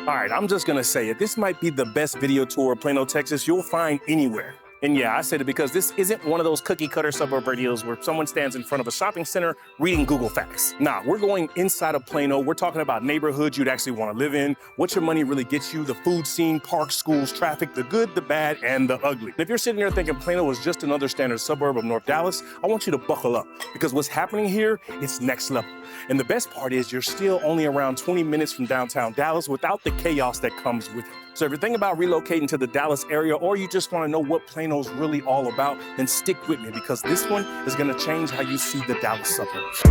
All right, I'm just gonna say it. This might be the best video tour of Plano, Texas you'll find anywhere. And yeah, I said it because this isn't one of those cookie cutter suburb videos where someone stands in front of a shopping center reading Google Facts. Nah, we're going inside of Plano. We're talking about neighborhoods you'd actually want to live in, what your money really gets you, the food scene, parks, schools, traffic, the good, the bad, and the ugly. And if you're sitting there thinking Plano is just another standard suburb of North Dallas, I want you to buckle up because what's happening here, it's next level. And the best part is you're still only around 20 minutes from downtown Dallas without the chaos that comes with it. So if you're thinking about relocating to the Dallas area or you just want to know what Plano's really all about, then stick with me because this one is going to change how you see the Dallas suburbs.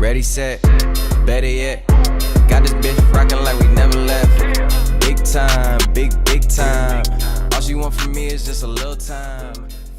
Ready, set, better yet. Got this bitch rocking like we never left. Big time, big time. All she want from me is just a little time.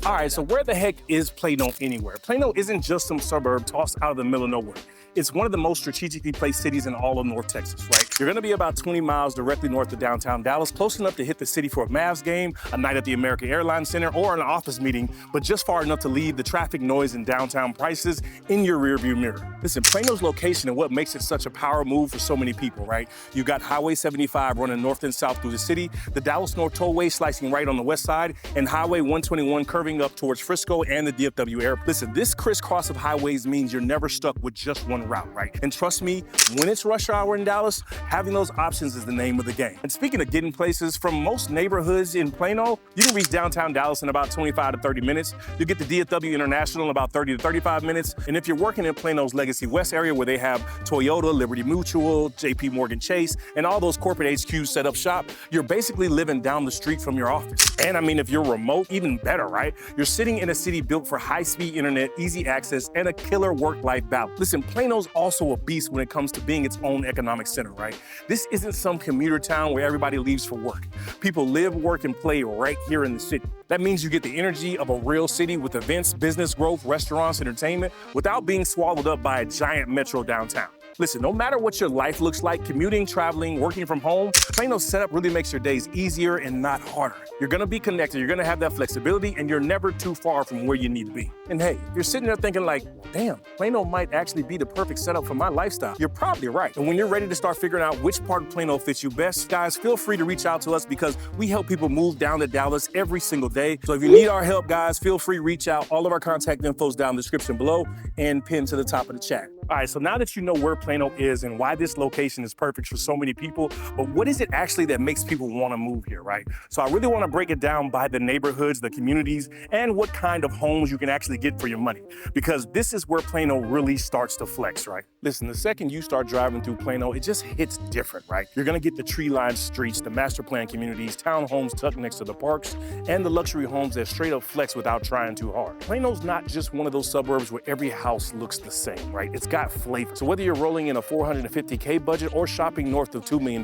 All right, so where the heck is Plano anywhere? Plano isn't just some suburb tossed out of the middle of nowhere. It's one of the most strategically placed cities in all of North Texas, right? You're gonna be about 20 miles directly north of downtown Dallas, close enough to hit the city for a Mavs game, a night at the American Airlines Center, or an office meeting, but just far enough to leave the traffic noise and downtown prices in your rearview mirror. Listen, Plano's location and what makes it such a power move for so many people, right? You got Highway 75 running north and south through the city, the Dallas North Tollway slicing right on the west side, and Highway 121 curving up towards Frisco and the DFW Airport. Listen, this crisscross of highways means you're never stuck with just one route, right? And trust me, when it's rush hour in Dallas, having those options is the name of the game. And speaking of getting places, from most neighborhoods in Plano, you can reach downtown Dallas in about 25 to 30 minutes. You'll get to DFW International in about 30 to 35 minutes. And if you're working in Plano's Legacy West area where they have Toyota, Liberty Mutual, JP Morgan Chase, and all those corporate HQs set up shop, you're basically living down the street from your office. And I mean, if you're remote, even better, right? You're sitting in a city built for high-speed internet, easy access, and a killer work-life balance. Listen, Plano's also a beast when it comes to being its own economic center, right? This isn't some commuter town where everybody leaves for work. People live, work, and play right here in the city. That means you get the energy of a real city with events, business growth, restaurants, entertainment, without being swallowed up by a giant metro downtown. Listen, no matter what your life looks like, commuting, traveling, working from home, Plano's setup really makes your days easier and not harder. You're gonna be connected, you're gonna have that flexibility, and you're never too far from where you need to be. And hey, if you're sitting there thinking like, damn, Plano might actually be the perfect setup for my lifestyle, you're probably right. And when you're ready to start figuring out which part of Plano fits you best, guys, feel free to reach out to us because we help people move down to Dallas every single day. So if you need our help, guys, feel free to reach out. All of our contact info's down in the description below and pinned to the top of the chat. All right, so now that you know where Plano is and why this location is perfect for so many people, but what is it actually that makes people want to move here, right? So I really want to break it down by the neighborhoods, the communities, and what kind of homes you can actually get for your money, because this is where Plano really starts to flex, right? Listen, the second you start driving through Plano, it just hits different, right? You're going to get the tree-lined streets, the master plan communities, townhomes tucked next to the parks, and the luxury homes that straight up flex without trying too hard. Plano's not just one of those suburbs where every house looks the same, right? It's got flavor. So whether you're rolling in a $450K budget or shopping north of $2 million,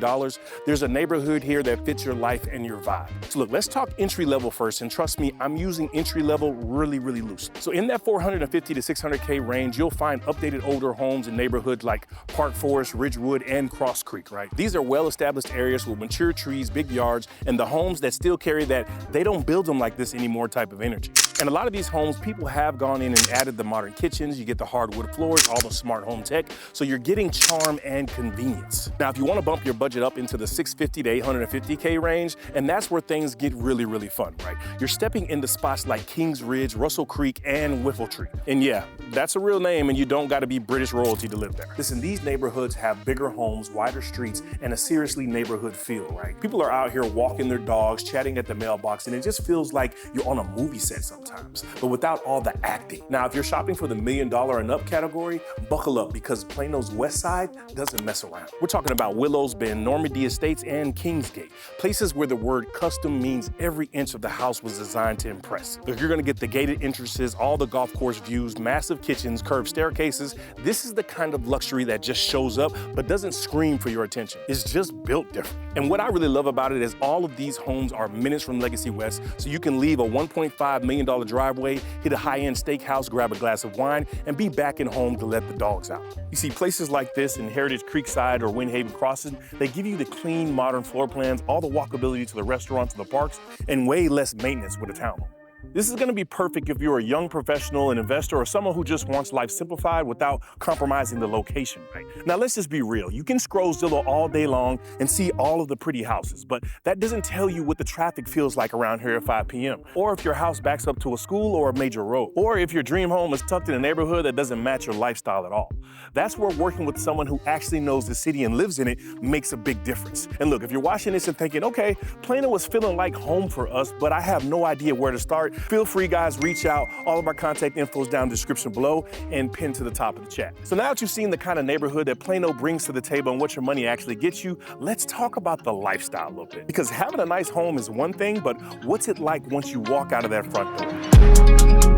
there's a neighborhood here that fits your life and your vibe. So look, let's talk entry level first. And trust me, I'm using entry level really loosely. So in that $450 to $600K range, you'll find updated older homes in neighborhoods like Park Forest, Ridgewood, and Cross Creek, right? These are well-established areas with mature trees, big yards, and the homes that still carry that they don't build them like this anymore type of energy. And a lot of these homes, people have gone in and added the modern kitchens, you get the hardwood floors, all the smart home tech, so you're getting charm and convenience. Now, if you want to bump your budget up into the $650 to $850K range, and that's where things get really fun, right? You're stepping into spots like Kings Ridge, Russell Creek, and Whiffletree. And yeah, that's a real name, and you don't got to be British royalty to live there. Listen, these neighborhoods have bigger homes, wider streets, and a seriously neighborhood feel, right? People are out here walking their dogs, chatting at the mailbox, and it just feels like you're on a movie set sometimes, but without all the acting. Now, if you're shopping for the $1 million and up category, buckle up because Plano's west side doesn't mess around. We're talking about Willows Bend, Normandy Estates, and Kingsgate, places where the word custom means every inch of the house was designed to impress. Look, you're gonna get the gated entrances, all the golf course views, massive kitchens, curved staircases. This is the kind of luxury that just shows up but doesn't scream for your attention. It's just built different. And what I really love about it is all of these homes are minutes from Legacy West, so you can leave a $1.5 million driveway, hit a high-end steakhouse, grab a glass of wine, and be back in home to let the dogs out. You see, places like this in Heritage Creekside or Windhaven Crossing, they give you the clean, modern floor plans, all the walkability to the restaurants and the parks, and way less maintenance with a townhome. This is going to be perfect if you're a young professional, an investor, or someone who just wants life simplified without compromising the location, right? Now, let's just be real. You can scroll Zillow all day long and see all of the pretty houses, but that doesn't tell you what the traffic feels like around here at 5 p.m., or if your house backs up to a school or a major road, or if your dream home is tucked in a neighborhood that doesn't match your lifestyle at all. That's where working with someone who actually knows the city and lives in it makes a big difference. And look, if you're watching this and thinking, okay, Plano is feeling like home for us, but I have no idea where to start, feel free, guys, reach out. All of our contact info is down in the description below and pinned to the top of the chat. So now that you've seen the kind of neighborhood that Plano brings to the table and what your money actually gets you, let's talk about the lifestyle a little bit. Because having a nice home is one thing, but what's it like once you walk out of that front door?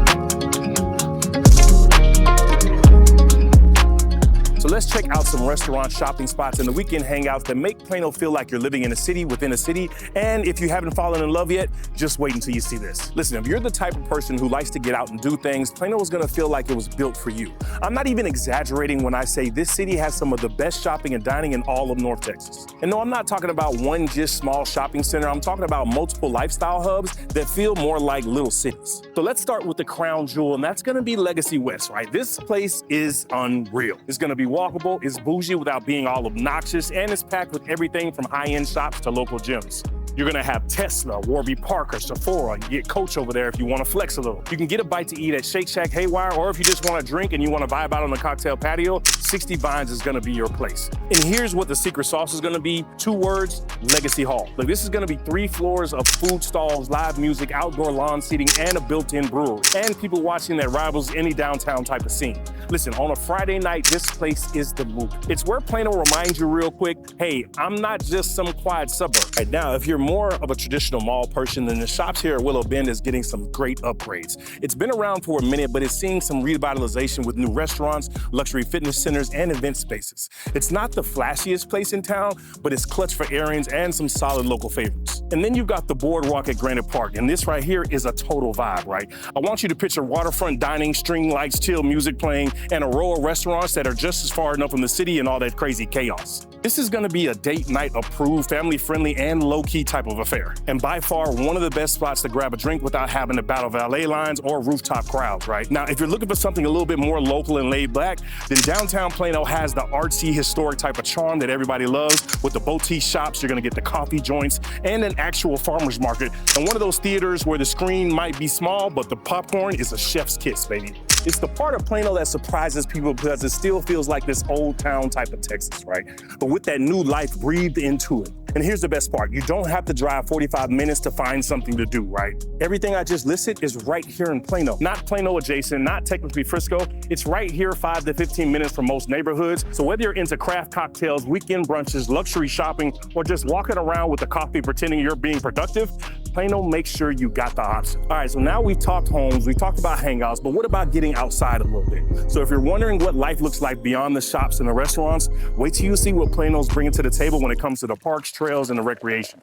So let's check out some restaurants, shopping spots, and the weekend hangouts that make Plano feel like you're living in a city within a city. And if you haven't fallen in love yet, just wait until you see this. Listen, if you're the type of person who likes to get out and do things, Plano is gonna feel like it was built for you. I'm not even exaggerating when I say this city has some of the best shopping and dining in all of North Texas. And no, I'm not talking about one just small shopping center. I'm talking about multiple lifestyle hubs that feel more like little cities. So let's start with the crown jewel, and that's gonna be Legacy West, right? This place is unreal. It's gonna be walkable, it's bougie without being all obnoxious, and it's packed with everything from high-end shops to local gyms. You're gonna have Tesla, Warby Parker, Sephora. You get Coach over there if you wanna flex a little. You can get a bite to eat at Shake Shack Haywire, or if you just wanna drink and you wanna vibe out on the cocktail patio, 60 Vines is gonna be your place. And here's what the secret sauce is gonna be. 2 words, Legacy Hall. Look, this is gonna be 3 floors of food stalls, live music, outdoor lawn seating, and a built-in brewery. And people watching that rivals any downtown type of scene. Listen, on a Friday night, this place is the move. It's where Plano reminds you real quick, hey, I'm not just some quiet suburb. Right now, if you're more of a traditional mall person, then the shops here at Willow Bend is getting some great upgrades. It's been around for a minute, but it's seeing some revitalization with new restaurants, luxury fitness centers, and event spaces. It's not the flashiest place in town, but it's clutch for errands and some solid local favorites. And then you've got the boardwalk at Granite Park, and this right here is a total vibe, right? I want you to picture waterfront dining, string lights, chill music playing, and a row of restaurants that are just as far enough from the city and all that crazy chaos. This is gonna be a date night approved, family friendly, and low-key type of affair. And by far, one of the best spots to grab a drink without having to battle valet lines or rooftop crowds, right? Now, if you're looking for something a little bit more local and laid back, then downtown Plano has the artsy, historic type of charm that everybody loves. With the boutique shops, you're gonna get the coffee joints and an actual farmer's market. And one of those theaters where the screen might be small, but the popcorn is a chef's kiss, baby. It's the part of Plano that surprises people because it still feels like this old town type of Texas, right? But with that new life breathed into it. And here's the best part. You don't have to drive 45 minutes to find something to do, right? Everything I just listed is right here in Plano. Not Plano adjacent, not technically Frisco. It's right here 5 to 15 minutes from most neighborhoods. So whether you're into craft cocktails, weekend brunches, luxury shopping, or just walking around with a coffee pretending you're being productive, Plano makes sure you got the option. All right, so now we've talked homes, we've talked about hangouts, but what about getting outside a little bit? So if you're wondering what life looks like beyond the shops and the restaurants, wait till you see what Plano's bringing to the table when it comes to the parks, trails, and the recreation.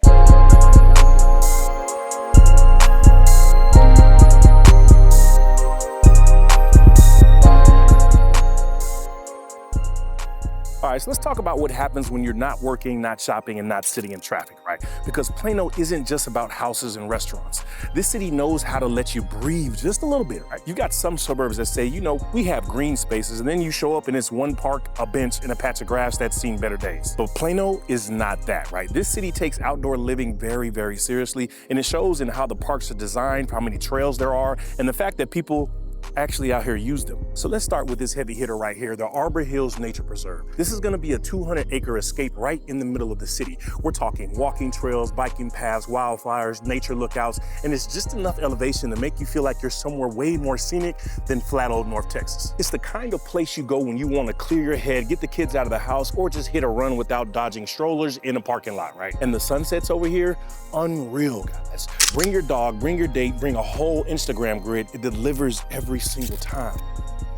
All right, so let's talk about what happens when you're not working, not shopping, and not sitting in traffic, right? Because Plano isn't just about houses and restaurants. This city knows how to let you breathe just a little bit, right? You got some suburbs that say, you know, we have green spaces, and then you show up and it's one park, a bench, and a patch of grass that's seen better days. But Plano is not that, right? This city takes outdoor living very, very seriously, and it shows in how the parks are designed, how many trails there are, and the fact that people actually out here use them. So let's start with this heavy hitter right here, the Arbor Hills Nature Preserve. This is gonna be a 200-acre escape right in the middle of the city. We're talking walking trails, biking paths, wildflowers, nature lookouts, and it's just enough elevation to make you feel like you're somewhere way more scenic than flat old North Texas. It's the kind of place you go when you wanna clear your head, get the kids out of the house, or just hit a run without dodging strollers in a parking lot, right? And the sunsets over here, unreal, guys. Bring your dog, bring your date, bring a whole Instagram grid. It delivers every single time.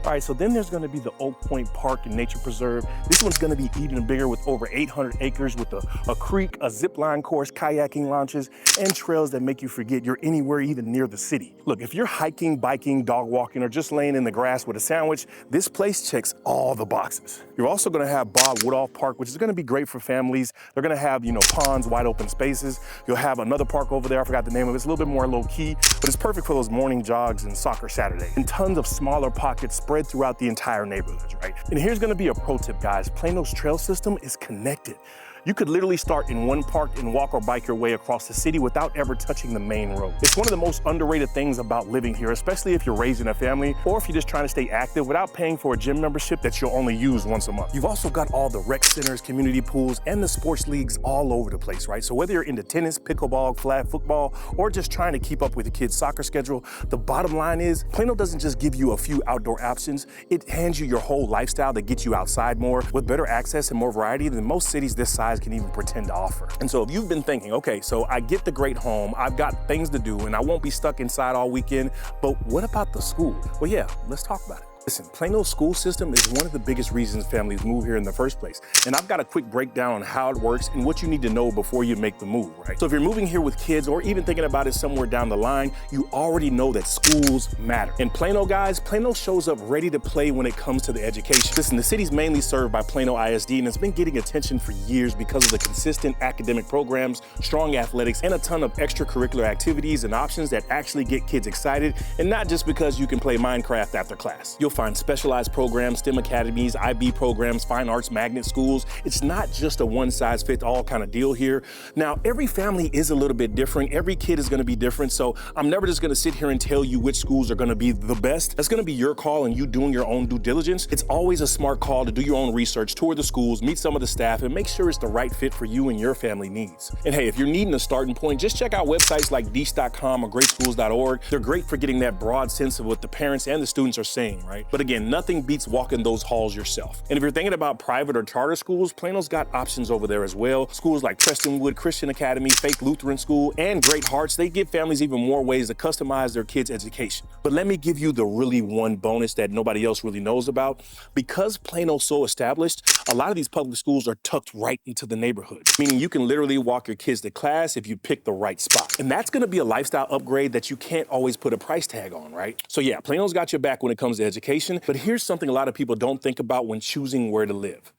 All right, so then there's gonna be the Oak Point Park and Nature Preserve. This one's gonna be even bigger with over 800 acres with a creek, a zip line course, kayaking launches, and trails that make you forget you're anywhere even near the city. Look, if you're hiking, biking, dog walking, or just laying in the grass with a sandwich, this place checks all the boxes. You're also gonna have Bob Woodall Park, which is gonna be great for families. They're gonna have, ponds, wide open spaces. You'll have another park over there, I forgot the name of it. It's a little bit more low key, but it's perfect for those morning jogs and soccer Saturday. And tons of smaller pockets spread throughout the entire neighborhoods, right? And here's gonna be a pro tip, guys. Plano's trail system is connected. You could literally start in one park and walk or bike your way across the city without ever touching the main road. It's one of the most underrated things about living here, especially if you're raising a family or if you're just trying to stay active without paying for a gym membership that you'll only use once a month. You've also got all the rec centers, community pools, and the sports leagues all over the place, right? So whether you're into tennis, pickleball, flag football, or just trying to keep up with your kid's soccer schedule, the bottom line is Plano doesn't just give you a few outdoor options, it hands you your whole lifestyle that gets you outside more with better access and more variety than most cities this size can even pretend to offer. And so if you've been thinking, okay, so I get the great home, I've got things to do, and I won't be stuck inside all weekend, but what about the school? Well, yeah, let's talk about it. Listen, Plano's school system is one of the biggest reasons families move here in the first place. And I've got a quick breakdown on how it works and what you need to know before you make the move, right? So if you're moving here with kids or even thinking about it somewhere down the line, you already know that schools matter. And Plano, guys, Plano shows up ready to play when it comes to the education. Listen, the city's mainly served by Plano ISD and it's been getting attention for years because of the consistent academic programs, strong athletics, and a ton of extracurricular activities and options that actually get kids excited, and not just because you can play Minecraft after class. You'll find specialized programs, STEM academies, IB programs, fine arts magnet schools. It's not just a one-size-fits-all kind of deal here. Now, every family is a little bit different. Every kid is gonna be different, so I'm never just gonna sit here and tell you which schools are gonna be the best. That's gonna be your call and you doing your own due diligence. It's always a smart call to do your own research, tour the schools, meet some of the staff, and make sure it's the right fit for you and your family needs. And hey, if you're needing a starting point, just check out websites like deesh.com or greatschools.org. They're great for getting that broad sense of what the parents and the students are saying, right? But again, nothing beats walking those halls yourself. And if you're thinking about private or charter schools, Plano's got options over there as well. Schools like Prestonwood Christian Academy, Faith Lutheran School, and Great Hearts, they give families even more ways to customize their kids' education. But let me give you the really one bonus that nobody else really knows about. Because Plano's so established, a lot of these public schools are tucked right into the neighborhood, meaning you can literally walk your kids to class if you pick the right spot. And that's gonna be a lifestyle upgrade that you can't always put a price tag on, right? So yeah, Plano's got your back when it comes to education, but here's something a lot of people don't think about when choosing where to live.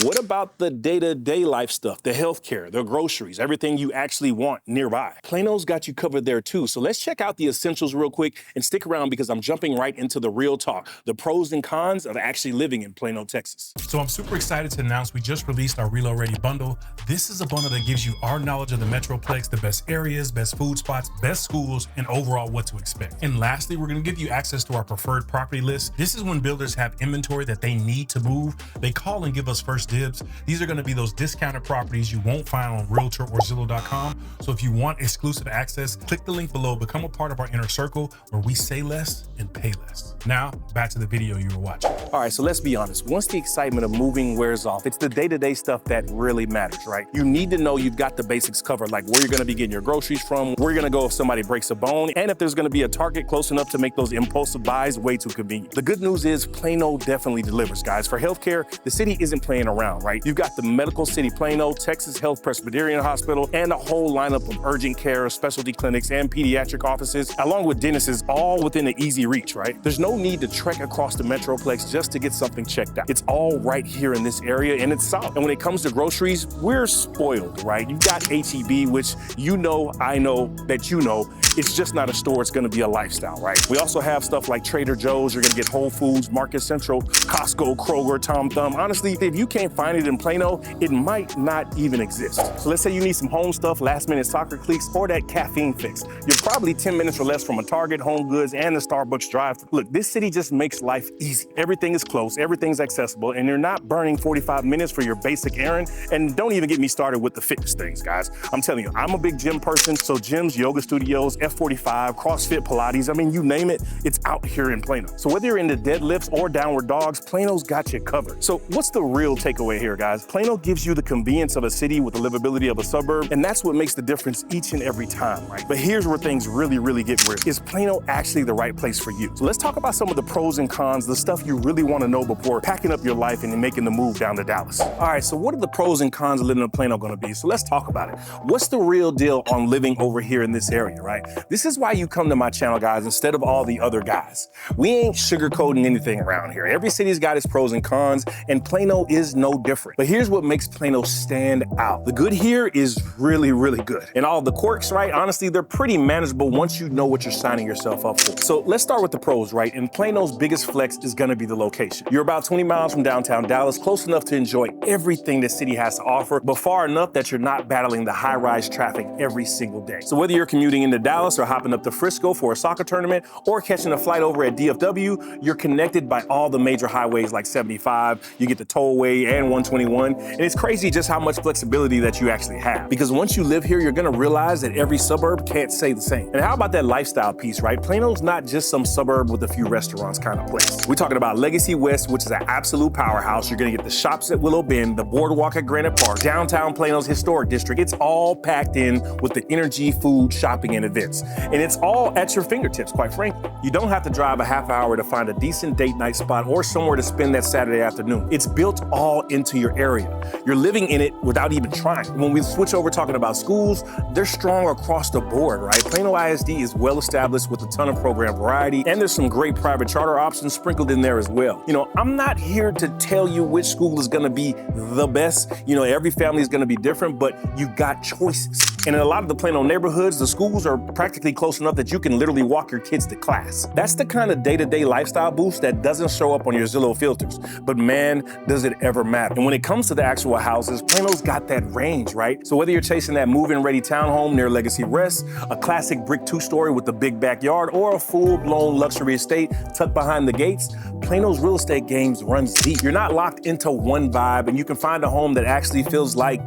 What about the day-to-day life stuff, the healthcare, the groceries, everything you actually want nearby? Plano's got you covered there too. So let's check out the essentials real quick and stick around because I'm jumping right into the real talk, the pros and cons of actually living in Plano, Texas. So I'm super excited to announce we just released our Reload Ready bundle. This is a bundle that gives you our knowledge of the Metroplex, the best areas, best food spots, best schools, and overall what to expect. And lastly, we're gonna give you access to our preferred property list. This is when builders have inventory that they need to move. They call and give us first dibs. These are going to be those discounted properties you won't find on Realtor or Zillow.com. So if you want exclusive access, click the link below, become a part of our inner circle where we say less and pay less. Now, back to the video you were watching. All right, so let's be honest. Once the excitement of moving wears off, it's the day-to-day stuff that really matters, right? You need to know you've got the basics covered, like where you're going to be getting your groceries from, where you're going to go if somebody breaks a bone, and if there's going to be a Target close enough to make those impulsive buys way too convenient. The good news is Plano definitely delivers, guys. For healthcare, the city isn't playing around, right? You've got the Medical City Plano, Texas Health Presbyterian Hospital, and a whole lineup of urgent care, specialty clinics, and pediatric offices, along with dentists, all within an easy reach, right? There's no need to trek across the Metroplex just to get something checked out. It's all right here in this area, and it's solid. And when it comes to groceries, we're spoiled, right? You've got H-E-B, which you know, I know, that you know, it's just not a store, it's gonna be a lifestyle, right? We also have stuff like Trader Joe's, you're gonna get Whole Foods, Market Central, Costco, Kroger, Tom Thumb. Honestly, if you can't find it in Plano, it might not even exist. So let's say you need some home stuff, last minute soccer cleats, or that caffeine fix. You're probably 10 minutes or less from a Target, Home Goods, and the Starbucks drive. Look, this city just makes life easy. Everything is close, everything's accessible, and you're not burning 45 minutes for your basic errand. And don't even get me started with the fitness things, guys. I'm telling you, I'm a big gym person, so gyms, yoga studios, F45, CrossFit, Pilates, I mean, you name it, it's out here in Plano. So whether you're into deadlifts or downward dogs, Plano's got you covered. So what's the real real takeaway here, guys. Plano gives you the convenience of a city with the livability of a suburb, and that's what makes the difference each and every time, right? But here's where things really get weird. Is Plano actually the right place for you? So let's talk about some of the pros and cons, the stuff you really want to know before packing up your life and making the move down to Dallas. All right, so what are the pros and cons of living in Plano gonna be? So let's talk about it. What's the real deal on living over here in this area, right? This is why you come to my channel, guys, instead of all the other guys. We ain't sugarcoating anything around here. Every city's got its pros and cons, and Plano is no different. But here's what makes Plano stand out. The good here is really good. And all the quirks, right? Honestly, they're pretty manageable once you know what you're signing yourself up for. So let's start with the pros, right? And Plano's biggest flex is gonna be the location. You're about 20 miles from downtown Dallas, close enough to enjoy everything the city has to offer, but far enough that you're not battling the high-rise traffic every single day. So whether you're commuting into Dallas or hopping up to Frisco for a soccer tournament or catching a flight over at DFW, you're connected by all the major highways like 75, you get the tollway and 121, and it's crazy just how much flexibility that you actually have. Because once you live here, you're gonna realize that every suburb can't say the same. And how about that lifestyle piece, right? Plano's not just some suburb with a few restaurants kind of place. We're talking about Legacy West, which is an absolute powerhouse. You're gonna get the shops at Willow Bend, the boardwalk at Granite Park, downtown Plano's historic district. It's all packed in with the energy, food, shopping, and events. And it's all at your fingertips, quite frankly. You don't have to drive a half hour to find a decent date night spot or somewhere to spend that Saturday afternoon. It's built all into your area. You're living in it without even trying. When we switch over talking about schools, they're strong across the board, right? Plano ISD is well established with a ton of program variety, and there's some great private charter options sprinkled in there as well. You know, I'm not here to tell you which school is gonna be the best. You know, every family is gonna be different, but you got choices. And in a lot of the Plano neighborhoods, the schools are practically close enough that you can literally walk your kids to class. That's the kind of day-to-day lifestyle boost that doesn't show up on your Zillow filters. But man, does it ever matter. And when it comes to the actual houses, Plano's got that range, right? So whether you're chasing that move-in ready townhome near Legacy Rest, a classic brick two-story with a big backyard, or a full-blown luxury estate tucked behind the gates, Plano's real estate games runs deep. You're not locked into one vibe, and you can find a home that actually feels like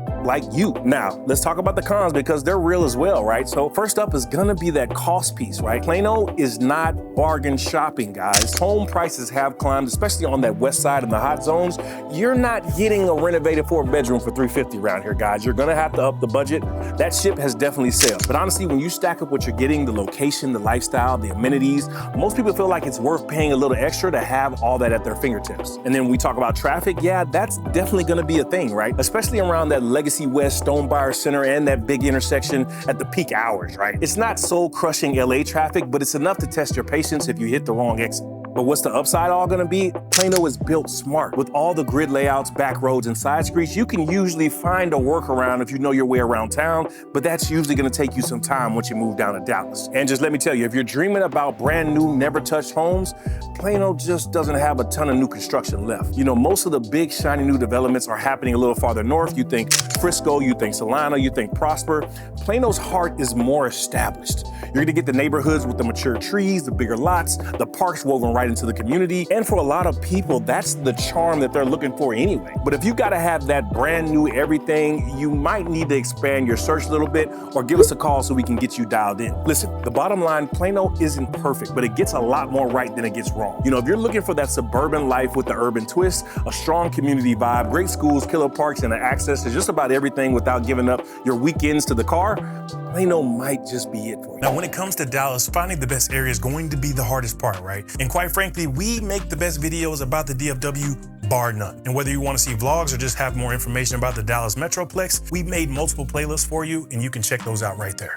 you. Now, let's talk about the cons because they're real as well, right? So first up is gonna be that cost piece, right? Plano is not bargain shopping, guys. Home prices have climbed, especially on that west side in the hot zones. You're not getting a renovated 4-bedroom for $350 around here, guys. You're gonna have to up the budget. That ship has definitely sailed. But honestly, when you stack up what you're getting, the location, the lifestyle, the amenities, most people feel like it's worth paying a little extra to have all that at their fingertips. And then we talk about traffic. Yeah, that's definitely gonna be a thing, right? Especially around that Legacy West, Stonebriar Center, and that big intersection at the peak hours, right? It's not soul-crushing LA traffic, but it's enough to test your patience if you hit the wrong exit. But what's the upside all gonna be? Plano is built smart. With all the grid layouts, back roads, and side streets, you can usually find a workaround if you know your way around town, but that's usually gonna take you some time once you move down to Dallas. And just let me tell you, if you're dreaming about brand new, never touched homes, Plano just doesn't have a ton of new construction left. You know, most of the big, shiny new developments are happening a little farther north. You think Frisco, you think Solana, you think Prosper. Plano's heart is more established. You're gonna get the neighborhoods with the mature trees, the bigger lots, the parks woven right into the community. And for a lot of people, that's the charm that they're looking for anyway. But if you gotta have that brand new everything, you might need to expand your search a little bit or give us a call so we can get you dialed in. Listen, the bottom line, Plano isn't perfect, but it gets a lot more right than it gets wrong. You know, if you're looking for that suburban life with the urban twist, a strong community vibe, great schools, killer parks, and access to just about everything without giving up your weekends to the car, Plano might just be it for you. Now, when it comes to Dallas, finding the best area is going to be the hardest part, right? And quite frankly, we make the best videos about the DFW, bar none. And whether you want to see vlogs or just have more information about the Dallas Metroplex, we've made multiple playlists for you, and you can check those out right there.